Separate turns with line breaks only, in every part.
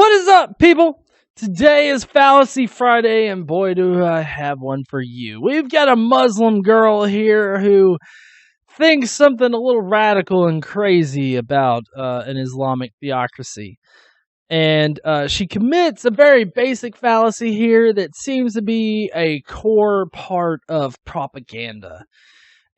What is up, people? Today is Fallacy Friday, and boy, do I have one for you. We've got a Muslim girl here who thinks something a little radical and crazy about an Islamic theocracy. And she commits a very basic fallacy here that seems to be a core part of propaganda.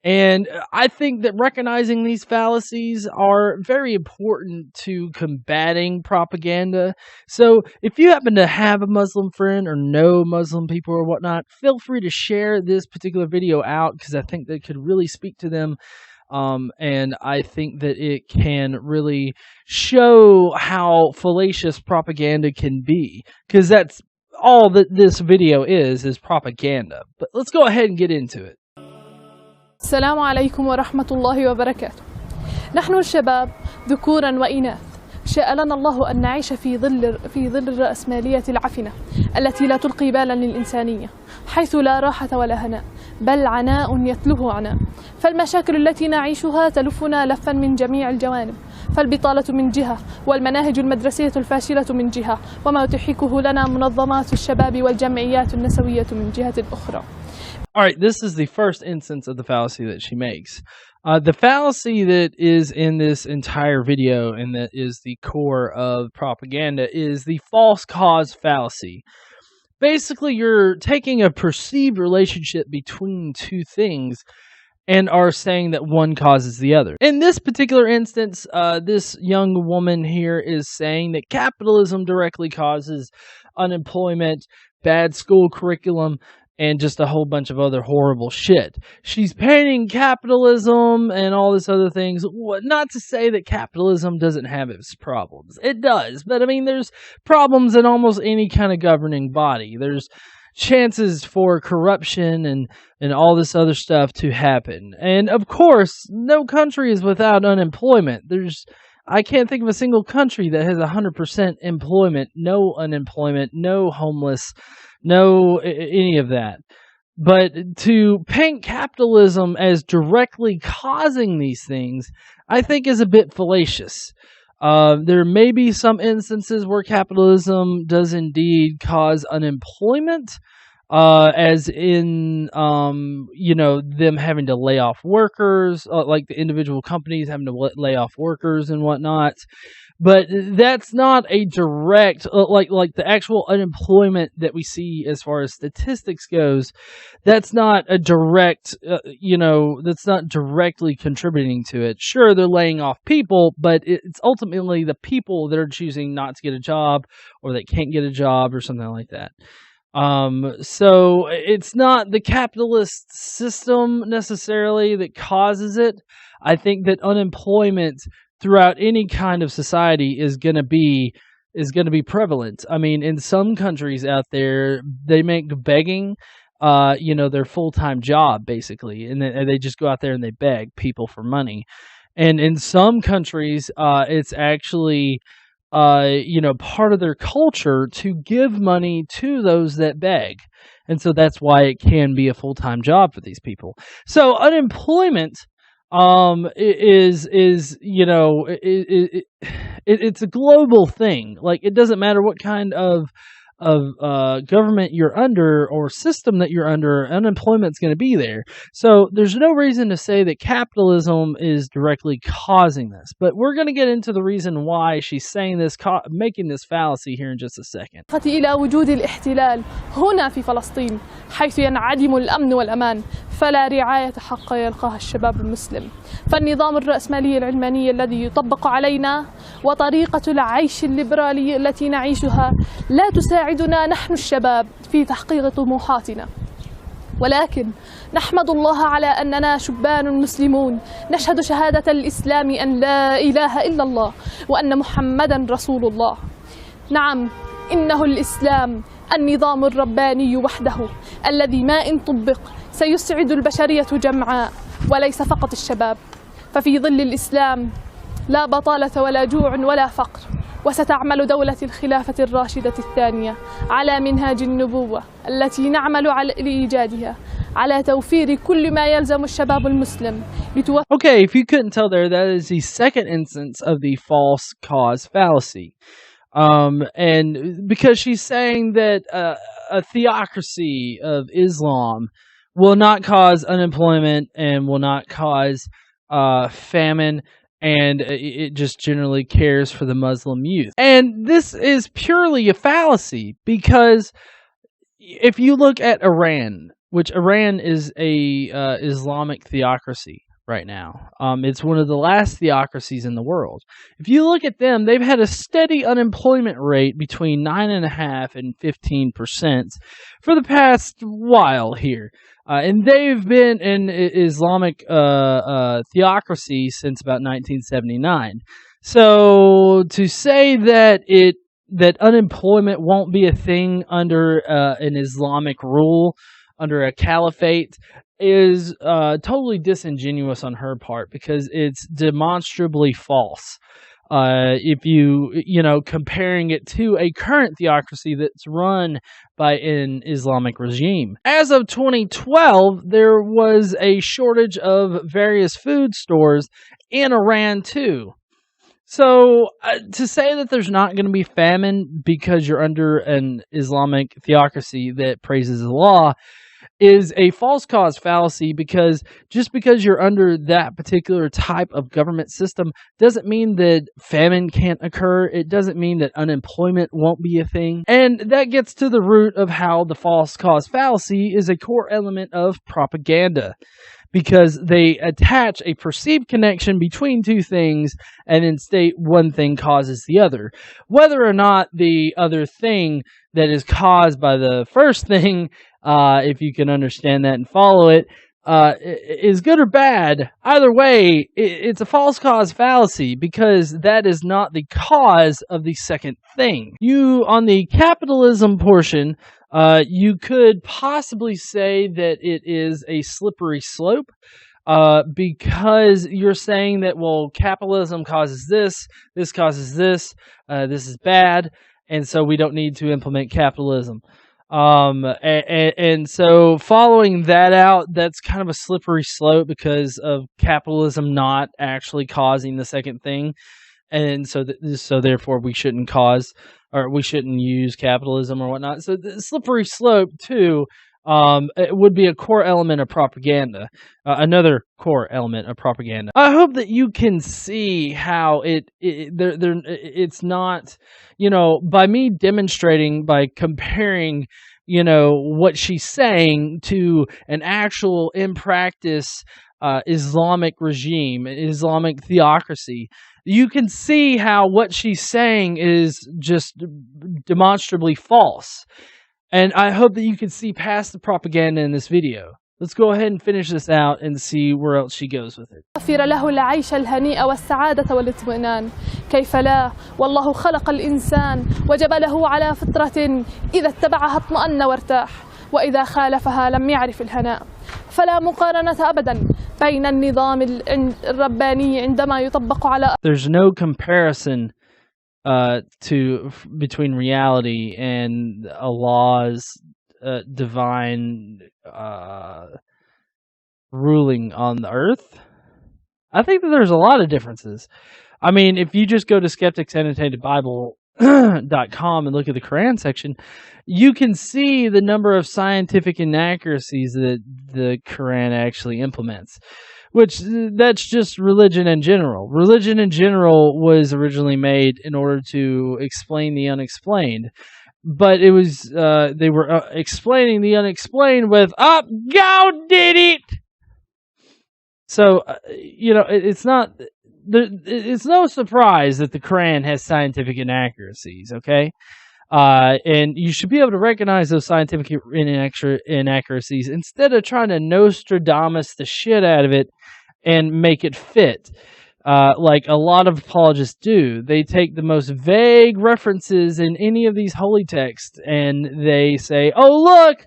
And I think that recognizing these fallacies are very important to combating propaganda. So if you happen to have a Muslim friend or know Muslim people or whatnot, feel free to share this particular video out because I think that could really speak to them. And I think that it can really show how fallacious propaganda can be, because that's all that this video is propaganda. But let's go ahead and get into it.
السلام عليكم ورحمة الله وبركاته. نحن الشباب ذكورا وإناث، شاء لنا الله أن نعيش في ظل الرأسمالية العفنة التي لا تلقي بالا للإنسانية، حيث لا راحة ولا هناء، بل عناء يتلوه عناء. فالمشاكل التي نعيشها تلفنا لفا من جميع الجوانب، فالبطالة من جهة، والمناهج المدرسية الفاشلة من جهة، وما تحيكه لنا منظمات الشباب والجمعيات النسوية من جهة أخرى.
All right, this is the first instance of the fallacy that she makes. The fallacy that is in this entire video and that is the core of propaganda is the false cause fallacy. Basically, you're taking a perceived relationship between two things and are saying that one causes the other. In this particular instance, this young woman here is saying that capitalism directly causes unemployment, bad school curriculum, and just a whole bunch of other horrible shit. She's painting capitalism and all this other things. Not to say that capitalism doesn't have its problems. It does. But I mean, there's problems in almost any kind of governing body. There's chances for corruption and all this other stuff to happen. And of course, no country is without unemployment. I can't think of a single country that has 100% employment, no unemployment, no homeless, no any of that. But to paint capitalism as directly causing these things, I think is a bit fallacious. There may be some instances where capitalism does indeed cause unemployment, as in, them having to lay off workers, like the individual companies having to lay off workers and whatnot. But that's not a direct, like the actual unemployment that we see as far as statistics goes. That's not a direct, that's not directly contributing to it. Sure, they're laying off people, but it's ultimately the people that are choosing not to get a job or that can't get a job or something like that. So it's not the capitalist system necessarily that causes it. I think that unemployment throughout any kind of society is going to be prevalent. I mean, in some countries out there, they make begging, their full-time job basically, and they just go out there and they beg people for money. And in some countries, it's actually part of their culture to give money to those that beg. And so that's why it can be a full-time job for these people. So unemployment it's a global thing. Like, it doesn't matter what kind of government you're under or system that you're under, unemployment's going to be there. So there's no reason to say that capitalism is directly causing this. But we're going to get into the reason why she's saying this, making this fallacy here in just a second.
إلى وجود الاحتلال هنا في فلسطين حيث ينعدم الأمن والأمان، فلا رعاية حق يلقاها الشباب المسلم. فالنظام الرأسمالي العلماني الذي يطبق علينا وطريقة العيش الليبرالي التي نعيشها لا تساعدنا نحن الشباب في تحقيق طموحاتنا. ولكن نحمد الله على أننا شبان مسلمون نشهد شهادة الإسلام أن لا إله إلا الله وأن محمدا رسول الله. نعم، إنه الإسلام النظام الرباني وحده الذي ما إن طبق سيسعد البشرية جمعاء وليس فقط الشباب. ففي ظل الإسلام لا بطالة ولا جوع ولا فقر، وستعمل دولة الخلافة الراشدة الثانية على منهاج النبوة التي نعمل لإيجادها على توفير كل ما يلزم الشباب المسلم.
Okay, if you couldn't tell there, that is the second instance of the false cause fallacy. And because she's saying that a theocracy of Islam will not cause unemployment and will not cause famine, and it just generally cares for the Muslim youth. And this is purely a fallacy, because if you look at Iran, which Iran is a Islamic theocracy right now, it's one of the last theocracies in the world. If you look at them, they've had a steady unemployment rate between 9.5% and 15% for the past while here. And they've been an Islamic theocracy since about 1979. So to say that unemployment won't be a thing under an Islamic rule, under a caliphate, is totally disingenuous on her part, because it's demonstrably false. If you know, comparing it to a current theocracy that's run by an Islamic regime. As of 2012, there was a shortage of various food stores in Iran too. So to say that there's not going to be famine because you're under an Islamic theocracy that praises Allah is a false cause fallacy, because just because you're under that particular type of government system doesn't mean that famine can't occur. It doesn't mean that unemployment won't be a thing. And that gets to the root of how the false cause fallacy is a core element of propaganda, because they attach a perceived connection between two things and then state one thing causes the other. Whether or not the other thing that is caused by the first thing, if you can understand that and follow it, is good or bad, either way, it's a false cause fallacy, because that is not the cause of the second thing. On the capitalism portion, you could possibly say that it is a slippery slope, because you're saying that, well, capitalism causes this causes this is bad, and so we don't need to implement capitalism. And so following that out, that's kind of a slippery slope because of capitalism not actually causing the second thing. And so therefore we shouldn't use capitalism or whatnot. So the slippery slope too, it would be a core element of propaganda, another core element of propaganda. I hope that you can see how it's not, by me demonstrating, by comparing, what she's saying to an actual in practice Islamic regime, Islamic theocracy. You can see how what she's saying is just demonstrably false. And I hope that you can see past the propaganda in this video. Let's go ahead and finish this out and see where else she goes with it.
وفر له العيش الهنيء والسعادة والاطمئنان. كيف لا؟ والله خلق الإنسان وجبله على فطرة إذا اتبعها اطمأن وارتاح، وإذا خالفها لم يعرف الهناء. فلا مقارنة أبدا بين النظام الرباني عندما يطبق على.
There's no comparison between reality and Allah's divine ruling on the earth. I think that there's a lot of differences. I mean, if you just go to skepticsannotatedbible.com and look at the Quran section, you can see the number of scientific inaccuracies that the Quran actually implements. Which, that's just religion in general. Religion in general was originally made in order to explain the unexplained. But it was, they were explaining the unexplained with, God did it! So, it's no surprise that the Quran has scientific inaccuracies, okay? And you should be able to recognize those scientific inaccuracies instead of trying to Nostradamus the shit out of it and make it fit. Like a lot of apologists do. They take the most vague references in any of these holy texts and they say, oh look,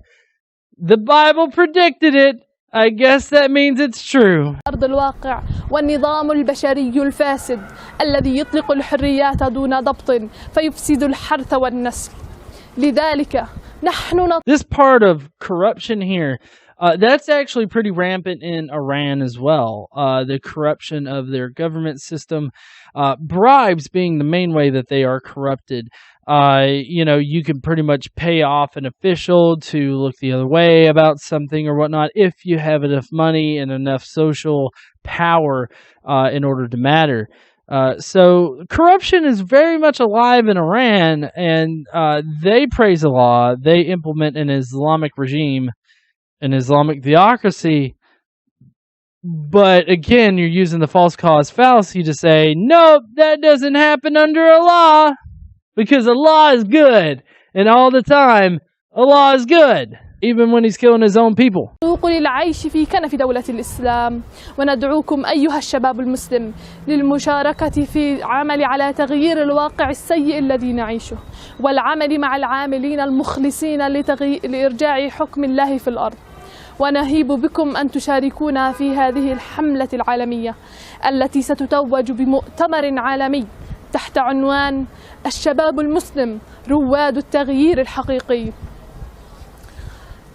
the Bible predicted it. I guess that means it's true.
أرض الواقع والنظام البشري الفاسد الذي يطلق الحريات دون ضبط فيفسد الحرث والنسل. لذلك نحن
This part of corruption here, That's actually pretty rampant in Iran as well. The corruption of their government system, bribes being the main way that they are corrupted. You can pretty much pay off an official to look the other way about something or whatnot if you have enough money and enough social power in order to matter. So corruption is very much alive in Iran, and they praise Allah. They implement an Islamic regime, an Islamic theocracy. But again, you're using the false cause fallacy to say, nope, that doesn't happen under Allah, because Allah is good, and all the time, Allah is good, even when he's killing his own people.
للعيش في كنف دولة الإسلام، وندعوكم أيها الشباب المسلم للمشاركة في العمل على تغيير الواقع السيء الذي نعيشه، والعمل مع العاملين المخلصين لإرجاع حكم الله في الأرض. ونهيب بكم أن تشاركونا في هذه الحملة العالمية التي ستتوج بمؤتمر عالمي تحت عنوان الشباب المسلم رواد التغيير الحقيقي.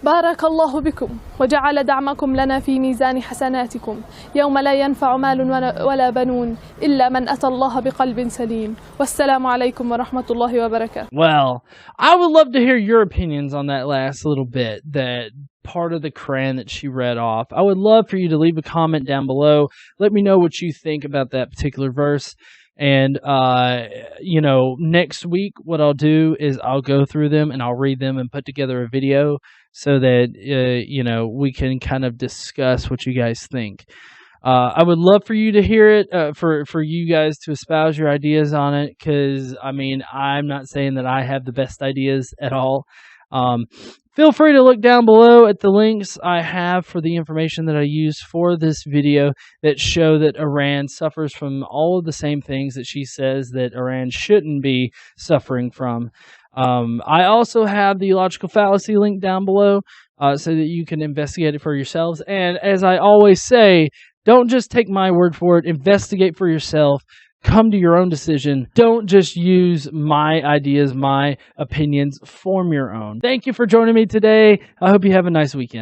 بارك الله بكم وجعل دعمكم لنا في ميزان حسناتكم يوم لا ينفع مال ولا بنون إلا من أتى الله بقلب سليم. والسلام عليكم ورحمة الله وبركاته.
Well, I would love to hear your opinions on that last little bit, that part of the Quran that she read off. I would love for you to leave a comment down below. Let me know what you think about that particular verse. And, next week, what I'll do is I'll go through them and I'll read them and put together a video so that, we can kind of discuss what you guys think. I would love for you to hear it, for you guys to espouse your ideas on it, because, I'm not saying that I have the best ideas at all. Feel free to look down below at the links I have for the information that I used for this video that show that Iran suffers from all of the same things that she says that Iran shouldn't be suffering from. I also have the logical fallacy link down below so that you can investigate it for yourselves. And as I always say, don't just take my word for it. Investigate for yourself. Come to your own decision. Don't just use my ideas, my opinions. Form your own. Thank you for joining me today. I hope you have a nice weekend.